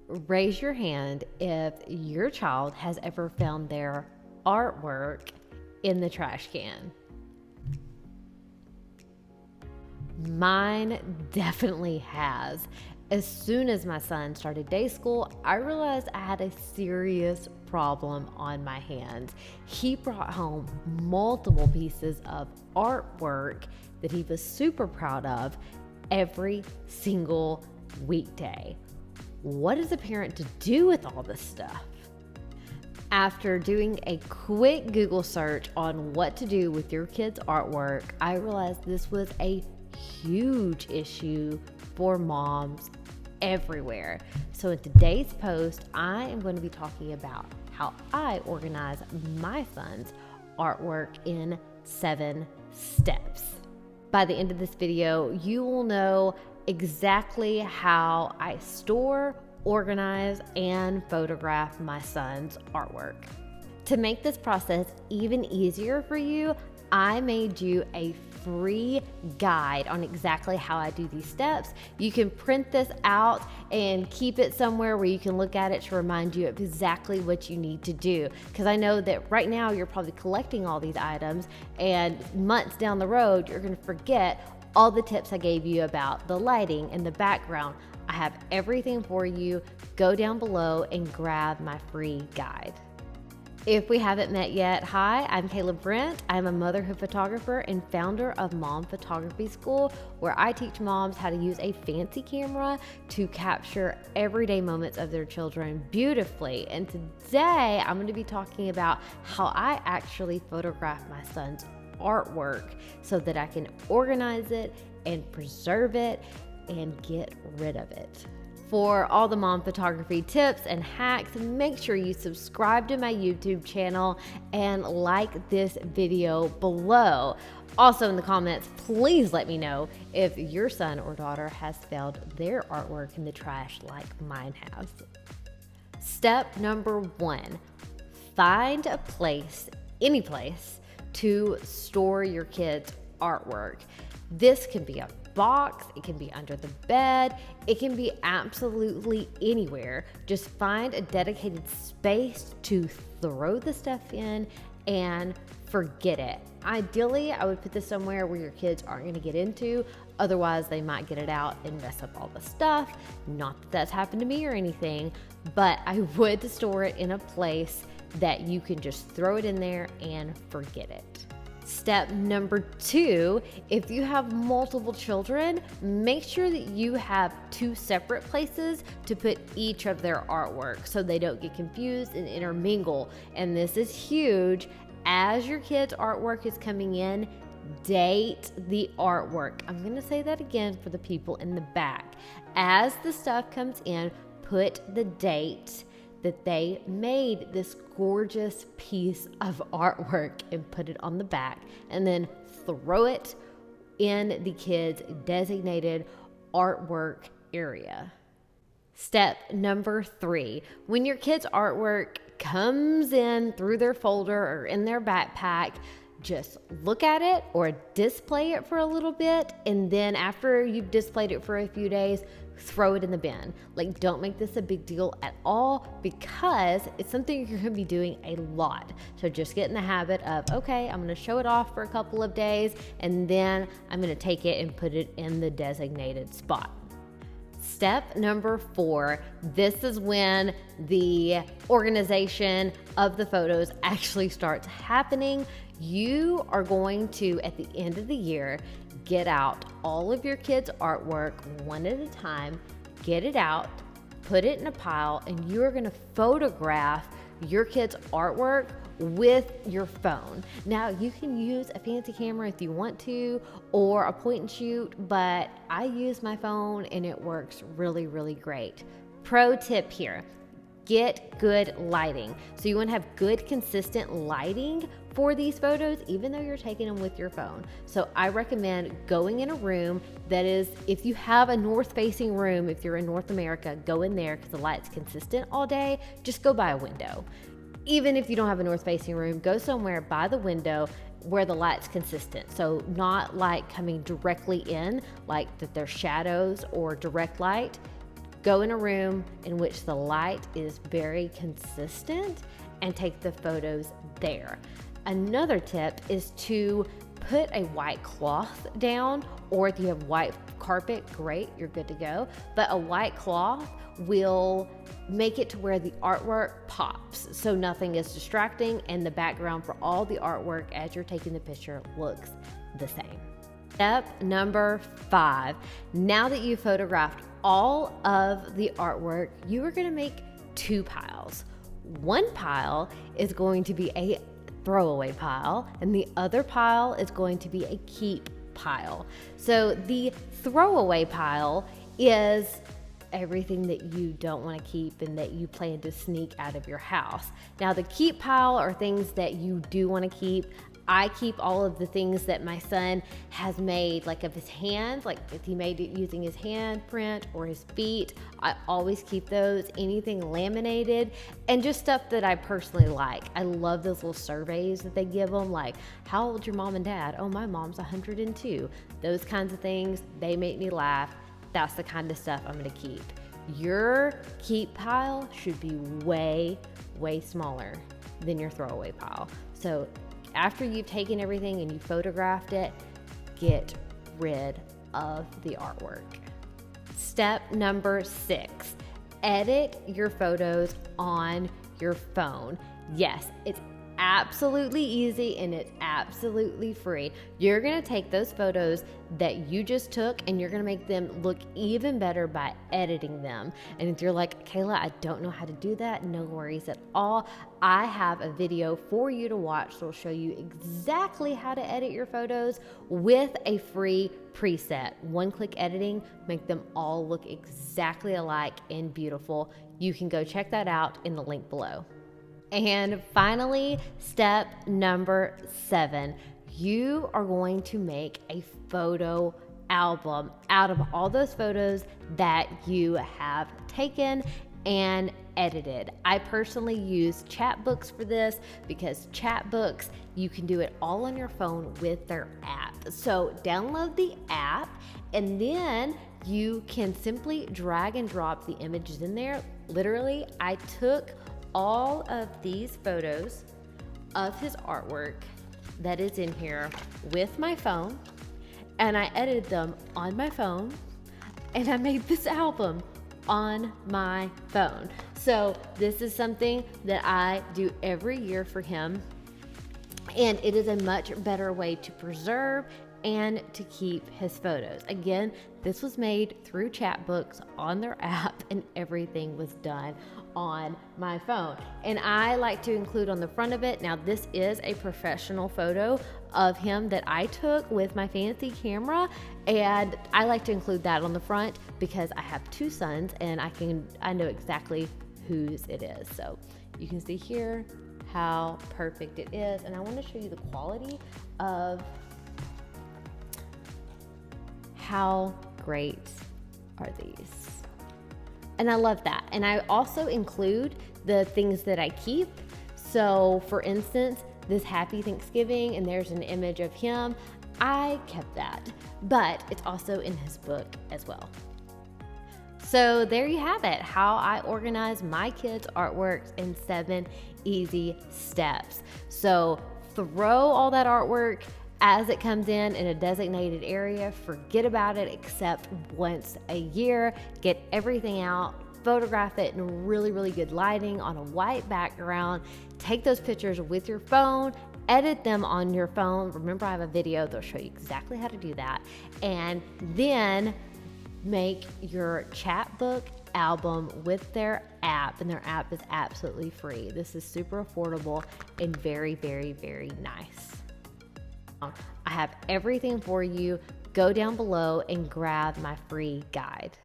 Raise your hand if your child has ever found their artwork in the trash can. Mine definitely has. As soon as my son started day school, I realized I had a serious problem on my hands. He brought home multiple pieces of artwork that he was super proud of every single weekday. What is a parent to do with all this stuff? After doing a quick Google search on what to do with your kids' artwork, I realized this was a huge issue for moms everywhere. So in today's post, I am going to be talking about how I organize my son's artwork in 7 steps. By the end of this video, you will know exactly how I store, organize, and photograph my son's artwork. To make this process even easier for you, I made you a free guide on exactly how I do these steps. You can print this out and keep it somewhere where you can look at it to remind you of exactly what you need to do. Because I know that right now you're probably collecting all these items, and months down the road, you're going to forget all the tips I gave you about the lighting and the background. I have everything for you. Go down below and grab my free guide. If we haven't met yet, hi, I'm Kayla Brent. I'm a motherhood photographer and founder of Mom Photography School, where I teach moms how to use a fancy camera to capture everyday moments of their children beautifully. And today I'm going to be talking about how I actually photograph my son's artwork so that I can organize it and preserve it and get rid of it. For all the mom photography tips and hacks, make sure you subscribe to my YouTube channel and like this video below. Also in the comments, please let me know if your son or daughter has found their artwork in the trash like mine has. Step number 1, find a place, any place, to store your kids' artwork. This can be a box, it can be under the bed, it can be absolutely anywhere. Just find a dedicated space to throw the stuff in and forget it. Ideally, I would put this somewhere where your kids aren't going to get into, otherwise they might get it out and mess up all the stuff. Not that that's happened to me or anything, but I would store it in a place that you can just throw it in there and forget it. Step number 2, if you have multiple children, make sure that you have 2 separate places to put each of their artwork so they don't get confused and intermingle. And this is huge. As your kids' artwork is coming in, date the artwork. I'm going to say that again for the people in the back. As the stuff comes in, put the date that they made this gorgeous piece of artwork and put it on the back, and then throw it in the kids' designated artwork area. Step number 3, when your kids' artwork comes in through their folder or in their backpack, just look at it or display it for a little bit, and then after you've displayed it for a few days, throw it in the bin. Like, don't make this a big deal at all, because it's something you're going to be doing a lot. So just get in the habit of, okay, I'm going to show it off for a couple of days, and then I'm going to take it and put it in the designated spot. Step number 4, this is when the organization of the photos actually starts happening. You are going to, at the end of the year, get out all of your kids' artwork one at a time, get it out, put it in a pile, and you're going to photograph your kids' artwork with your phone. Now, you can use a fancy camera if you want to, or a point and shoot, but I use my phone and it works really, really great. Pro tip here, get good lighting. So you want to have good, consistent lighting for these photos, even though you're taking them with your phone. So I recommend going in a room that is, if you have a north-facing room, if you're in North America, go in there because the light's consistent all day. Just go by a window. Even if you don't have a north-facing room, go somewhere by the window where the light's consistent. So not like coming directly in, like that there's shadows or direct light. Go in a room in which the light is very consistent and take the photos there. Another tip is to put a white cloth down, or if you have white carpet, great, you're good to go. But a white cloth will make it to where the artwork pops, so nothing is distracting and the background for all the artwork as you're taking the picture looks the same. Step number 5. Now that you've photographed all of the artwork, you are going to make 2 piles. One pile is going to be a throwaway pile, and the other pile is going to be a keep pile. So the throwaway pile is everything that you don't want to keep and that you plan to sneak out of your house. Now the keep pile are things that you do want to keep. I keep all of the things that my son has made, like of his hands, like if he made it using his handprint or his feet, I always keep those. Anything laminated and just stuff that I personally like. I love those little surveys that they give them, like, how old's your mom and dad? Oh, my mom's 102. Those kinds of things, they make me laugh. That's the kind of stuff I'm gonna keep. Your keep pile should be way, way smaller than your throwaway pile. So after you've taken everything and you photographed it, get rid of the artwork. Step number 6, edit your photos on your phone. Yes, it's absolutely easy and it's absolutely free. You're gonna take those photos that you just took and you're gonna make them look even better by editing them. And if you're like, Kayla, I don't know how to do that, no worries at all. I have a video for you to watch that will show you exactly how to edit your photos with a free preset. One-click editing, make them all look exactly alike and beautiful. You can go check that out in the link below. And finally, step number 7, you are going to make a photo album out of all those photos that you have taken and edited. I personally use Chatbooks for this because Chatbooks, you can do it all on your phone with their app. So download the app and then you can simply drag and drop the images in there. Literally, I took all of these photos of his artwork that is in here with my phone, and I edited them on my phone, and I made this album on my phone. So this is something that I do every year for him, and it is a much better way to preserve and to keep his photos. Again, this was made through Chatbooks on their app, and everything was done on my phone. And I like to include on the front of it, now this is a professional photo of him that I took with my fancy camera, and I like to include that on the front because I have 2 sons and I know exactly whose it is. So you can see here how perfect it is, and I want to show you the quality of how great are these. And I love that. And I also include the things that I keep. So for instance, this Happy Thanksgiving, and there's an image of him. I kept that, but it's also in his book as well. So there you have it, how I organize my kids' artworks in 7 easy steps. So throw all that artwork as it comes in a designated area. Forget about it except once a year. Get everything out, photograph it in really, really good lighting on a white background. Take those pictures with your phone, edit them on your phone. Remember, I have a video that'll show you exactly how to do that. And then make your Chatbook album with their app, and their app is absolutely free. This is super affordable and very, very, very nice. I have everything for you. Go down below and grab my free guide.